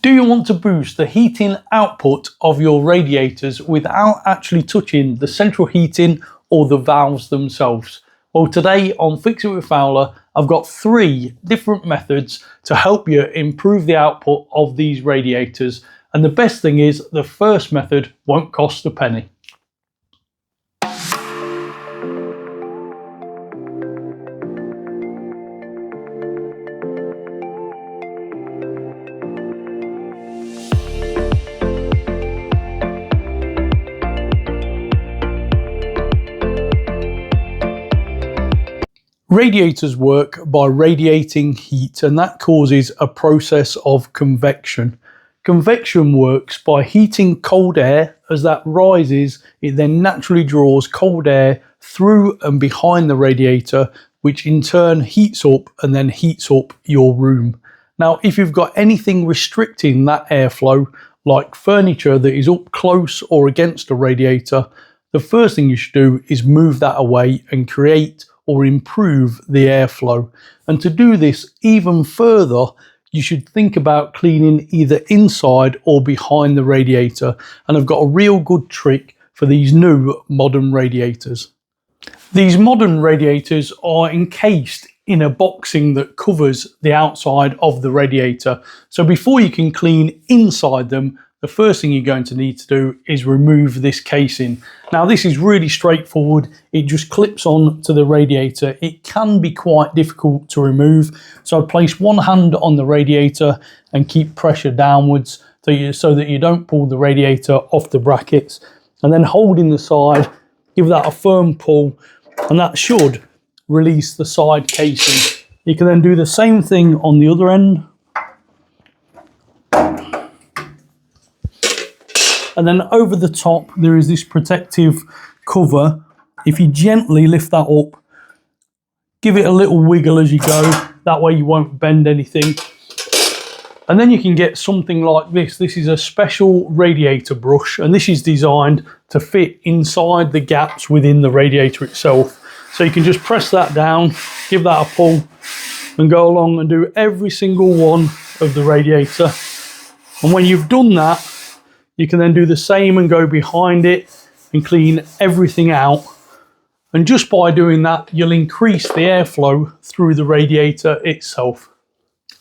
Do you want to boost the heating output of your radiators without actually touching the central heating or the valves themselves? Well, today on Fix It with Fowler, I've got 3 different methods to help you improve the output of these radiators. And the best thing is, the first method won't cost a penny. Radiators work by radiating heat, and that causes a process of convection. Convection works by heating cold air. As that rises, it then naturally draws cold air through and behind the radiator, which in turn heats up and then heats up your room. Now, if you've got anything restricting that airflow, like furniture that is up close or against a radiator, the first thing you should do is move that away and create or improve the airflow. And to do this even further, you should think about cleaning either inside or behind the radiator. And I've got a real good trick for these new modern radiators. These modern radiators are encased in a boxing that covers the outside of the radiator. So before you can clean inside them, the first thing you're going to need to do is remove this casing. Now, this is really straightforward. It just clips on to the radiator. It can be quite difficult to remove. So I place one hand on the radiator and keep pressure downwards so that you don't pull the radiator off the brackets. And then holding the side, give that a firm pull, and that should release the side casing. You can then do the same thing on the other end. And then over the top, there is this protective cover. If you gently lift that up, give it a little wiggle as you go. That way you won't bend anything. And then you can get something like this. This is a special radiator brush, and this is designed to fit inside the gaps within the radiator itself. So you can just press that down, give that a pull, and go along and do every single one of the radiator. And when you've done that, you can then do the same and go behind it and clean everything out. And just by doing that, you'll increase the airflow through the radiator itself.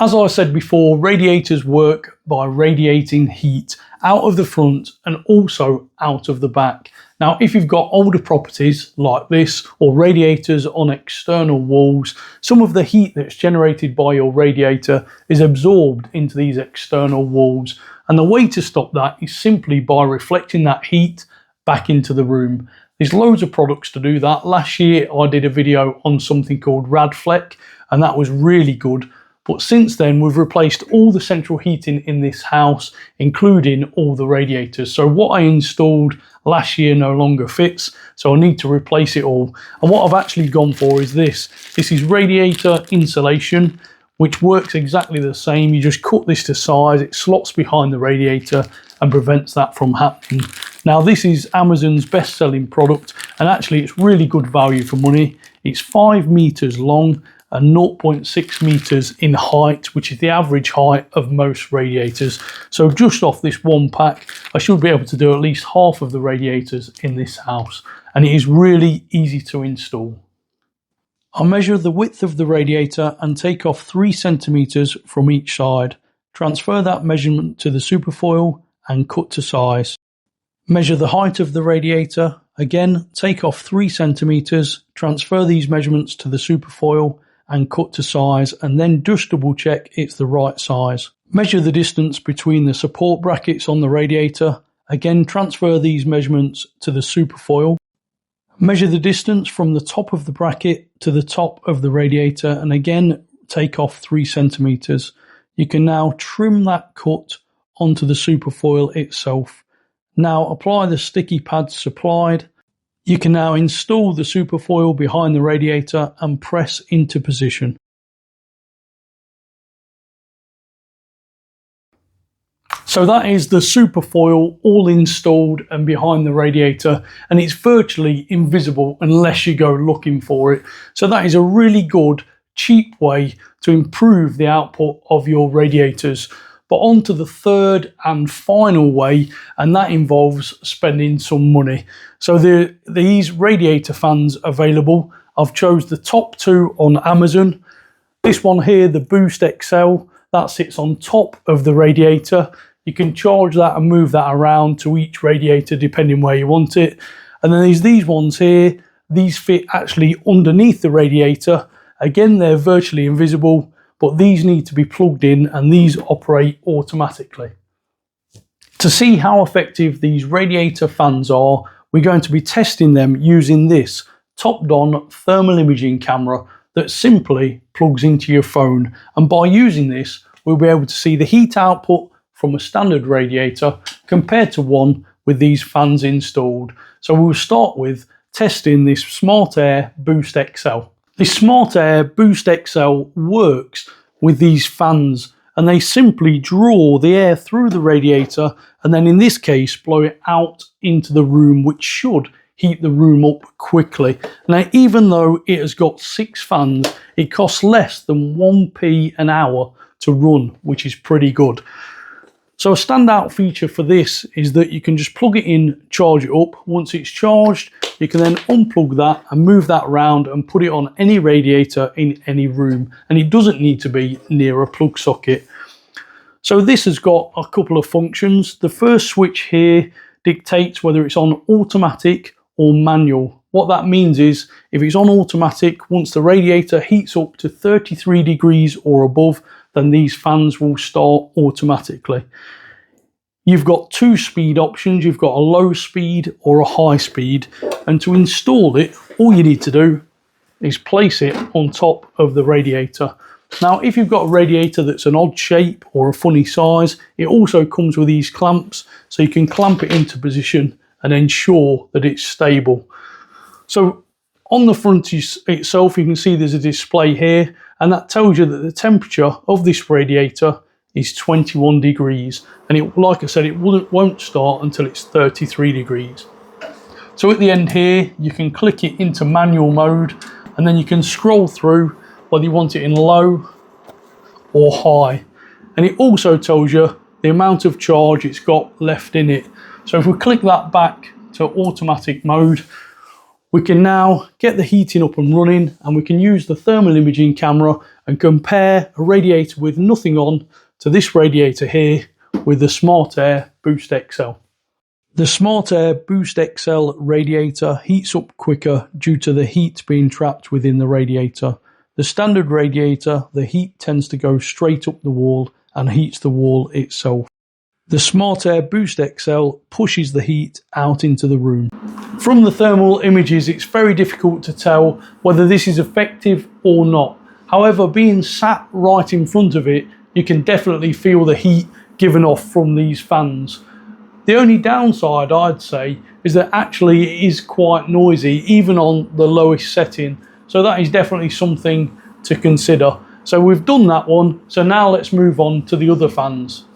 As I said before, radiators work by radiating heat out of the front and also out of the back. Now, if you've got older properties like this or radiators on external walls, some of the heat that's generated by your radiator is absorbed into these external walls. And the way to stop that is simply by reflecting that heat back into the room. There's loads of products to do that. Last year, I did a video on something called Radfleck, and that was really good. But since then, we've replaced all the central heating in this house, including all the radiators. So what I installed last year no longer fits, so I need to replace it all. And what I've actually gone for is this. This is radiator insulation, which works exactly the same. You just cut this to size, it slots behind the radiator and prevents that from happening. Now, this is Amazon's best-selling product, and actually it's really good value for money. It's 5 meters long and 0.6 meters in height, which is the average height of most radiators. So just off this one pack, I should be able to do at least half of the radiators in this house, and it is really easy to install. I'll measure the width of the radiator and take off 3 centimeters from each side. Transfer that measurement to the superfoil and cut to size. Measure the height of the radiator. Again, take off 3 centimeters, transfer these measurements to the superfoil and cut to size, and then just double check it's the right size. Measure the distance between the support brackets on the radiator. Again, transfer these measurements to the superfoil. Measure the distance from the top of the bracket to the top of the radiator, and again take off 3 centimeters. You can now trim that cut onto the superfoil itself. Now apply the sticky pads supplied. You can now install the superfoil behind the radiator and press into position. So that is the superfoil all installed and behind the radiator, and it's virtually invisible unless you go looking for it. So that is a really good, cheap way to improve the output of your radiators. But on to the third and final way, and that involves spending some money. So these radiator fans available, I've chose the top two on Amazon. This one here, the Boost XL, that sits on top of the radiator. You can charge that and move that around to each radiator depending where you want it. And then there's these ones here. These fit actually underneath the radiator. Again, they're virtually invisible, but these need to be plugged in and these operate automatically. To see how effective these radiator fans are, we're going to be testing them using this top-on thermal imaging camera that simply plugs into your phone. And by using this, we'll be able to see the heat output from a standard radiator compared to one with these fans installed. So we'll start with testing this Smart Air Boost XL. This Smart Air Boost XL works with these fans, and they simply draw the air through the radiator and then in this case blow it out into the room, which should heat the room up quickly. Now, even though it has got 6 fans, it costs less than 1p an hour to run, which is pretty good. So a standout feature for this is that you can just plug it in, charge it up. Once it's charged, you can then unplug that and move that around and put it on any radiator in any room. And it doesn't need to be near a plug socket. So this has got a couple of functions. The first switch here dictates whether it's on automatic or manual. What that means is if it's on automatic, once the radiator heats up to 33 degrees or above, then these fans will start automatically. You've got 2 speed options. You've got a low speed or a high speed. And to install it, all you need to do is place it on top of the radiator. Now, if you've got a radiator that's an odd shape or a funny size, it also comes with these clamps, so you can clamp it into position and ensure that it's stable. So on the front itself, you can see there's a display here, and that tells you that the temperature of this radiator is 21 degrees. And it, like I said, it won't start until it's 33 degrees. So at the end here, you can click it into manual mode, and then you can scroll through whether you want it in low or high. And it also tells you the amount of charge it's got left in it. So if we click that back to automatic mode, we can now get the heating up and running, and we can use the thermal imaging camera and compare a radiator with nothing on to this radiator here with the Smart Air Boost XL. The Smart Air Boost XL radiator heats up quicker due to the heat being trapped within the radiator. The standard radiator, the heat tends to go straight up the wall and heats the wall itself. The Smart Air Boost XL pushes the heat out into the room. From the thermal images, it's very difficult to tell whether this is effective or not. However, being sat right in front of it, you can definitely feel the heat given off from these fans. The only downside, I'd say, is that actually it is quite noisy, even on the lowest setting. So that is definitely something to consider. So we've done that one, so now let's move on to the other fans.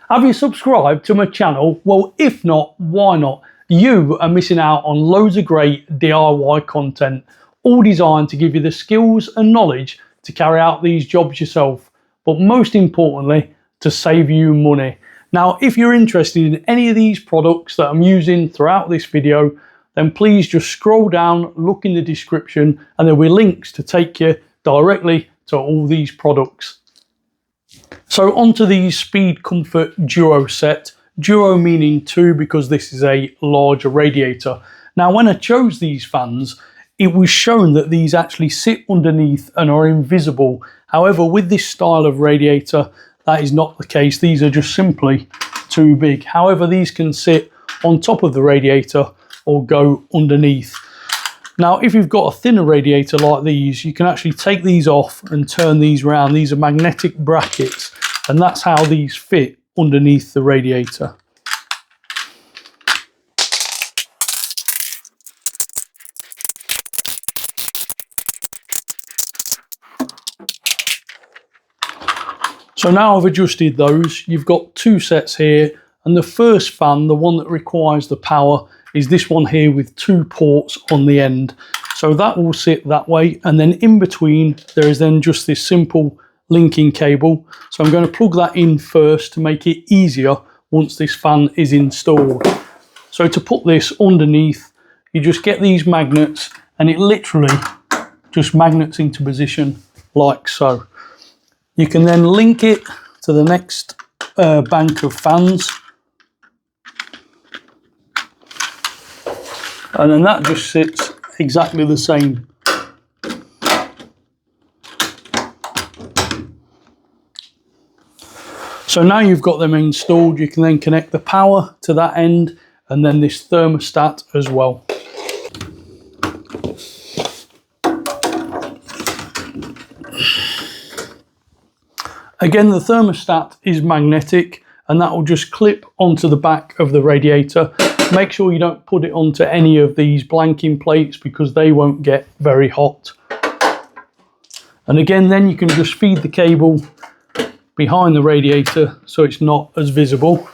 Have you subscribed to my channel? Well, if not, why not? You are missing out on loads of great DIY content, all designed to give you the skills and knowledge to carry out these jobs yourself, but most importantly, to save you money. Now, if you're interested in any of these products that I'm using throughout this video, then please just scroll down, look in the description, and there'll be links to take you directly to all these products. So onto the Speed Comfort Duo set. Duo meaning 2 because this is a larger radiator. Now, when I chose these fans, it was shown that these actually sit underneath and are invisible. However, with this style of radiator, that is not the case. These are just simply too big. However, these can sit on top of the radiator or go underneath. Now, if you've got a thinner radiator like these, you can actually take these off and turn these around. These are magnetic brackets, and that's how these fit underneath the radiator. So now I've adjusted those. You've got 2 sets here, and the first fan, the one that requires the power, is this one here with 2 ports on the end. So that will sit that way, and then in between there is then just this simple linking cable. So I'm going to plug that in first to make it easier once this fan is installed. So to put this underneath, you just get these magnets and it literally just magnets into position like so. You can then link it to the next bank of fans. And then that just sits exactly the same. So now you've got them installed, you can then connect the power to that end and then this thermostat as well. Again, the thermostat is magnetic and that will just clip onto the back of the radiator. Make sure you don't put it onto any of these blanking plates because they won't get very hot. And again, then you can just feed the cable behind the radiator so it's not as visible.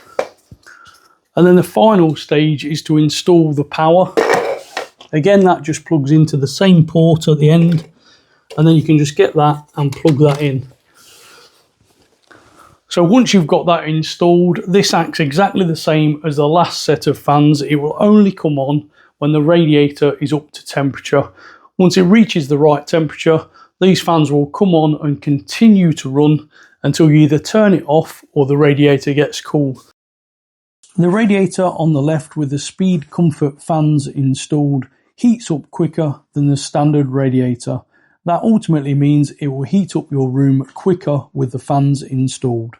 And then the final stage is to install the power. Again, that just plugs into the same port at the end, and then you can just get that and plug that in. So once you've got that installed, this acts exactly the same as the last set of fans. It will only come on when the radiator is up to temperature. Once it reaches the right temperature, these fans will come on and continue to run until you either turn it off or the radiator gets cool. The radiator on the left with the speed comfort fans installed heats up quicker than the standard radiator. That ultimately means it will heat up your room quicker with the fans installed.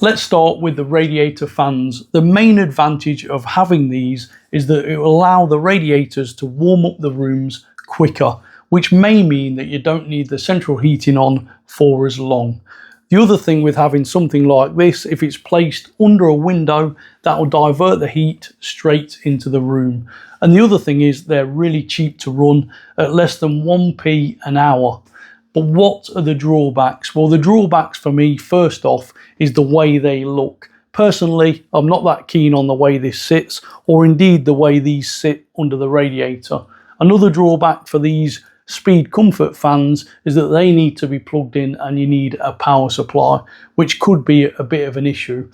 Let's start with the radiator fans. The main advantage of having these is that it will allow the radiators to warm up the rooms quicker, which may mean that you don't need the central heating on for as long. The other thing with having something like this, if it's placed under a window, that will divert the heat straight into the room. And the other thing is they're really cheap to run at less than 1p an hour. But what are the drawbacks? Well, the drawbacks for me, first off, is the way they look. Personally, I'm not that keen on the way this sits, or indeed the way these sit under the radiator. Another drawback for these speed comfort fans is that they need to be plugged in and you need a power supply, which could be a bit of an issue.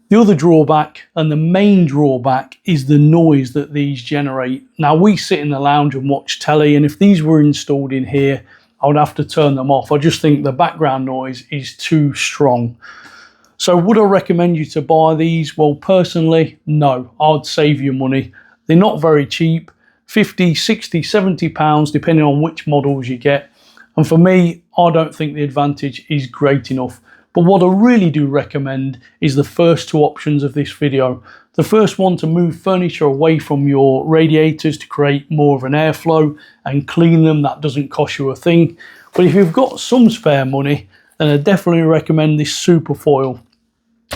The other drawback, and the main drawback, is the noise that these generate. Now, we sit in the lounge and watch telly, and if these were installed in here, I would have to turn them off. I just think the background noise is too strong. So would I recommend you to buy these? Well, personally, no. I'd save you money. They're not very cheap. 50, 60, 70 pounds, depending on which models you get. And for me, I don't think the advantage is great enough. But what I really do recommend is the first two options of this video. The first one, to move furniture away from your radiators to create more of an airflow and clean them. That doesn't cost you a thing. But if you've got some spare money, then I definitely recommend this super foil.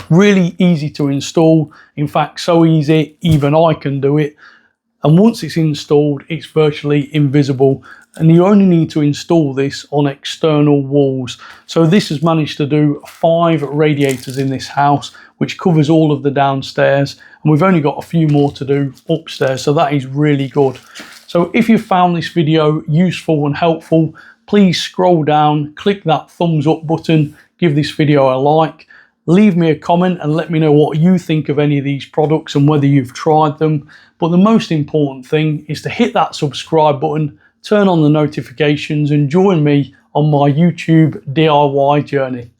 Really easy to install. In fact, so easy, even I can do it. And once it's installed, it's virtually invisible. And you only need to install this on external walls. So this has managed to do 5 radiators in this house, which covers all of the downstairs. And we've only got a few more to do upstairs. So that is really good. So if you found this video useful and helpful, please scroll down, click that thumbs up button, give this video a like. Leave me a comment and let me know what you think of any of these products and whether you've tried them. But the most important thing is to hit that subscribe button, turn on the notifications and join me on my YouTube DIY journey.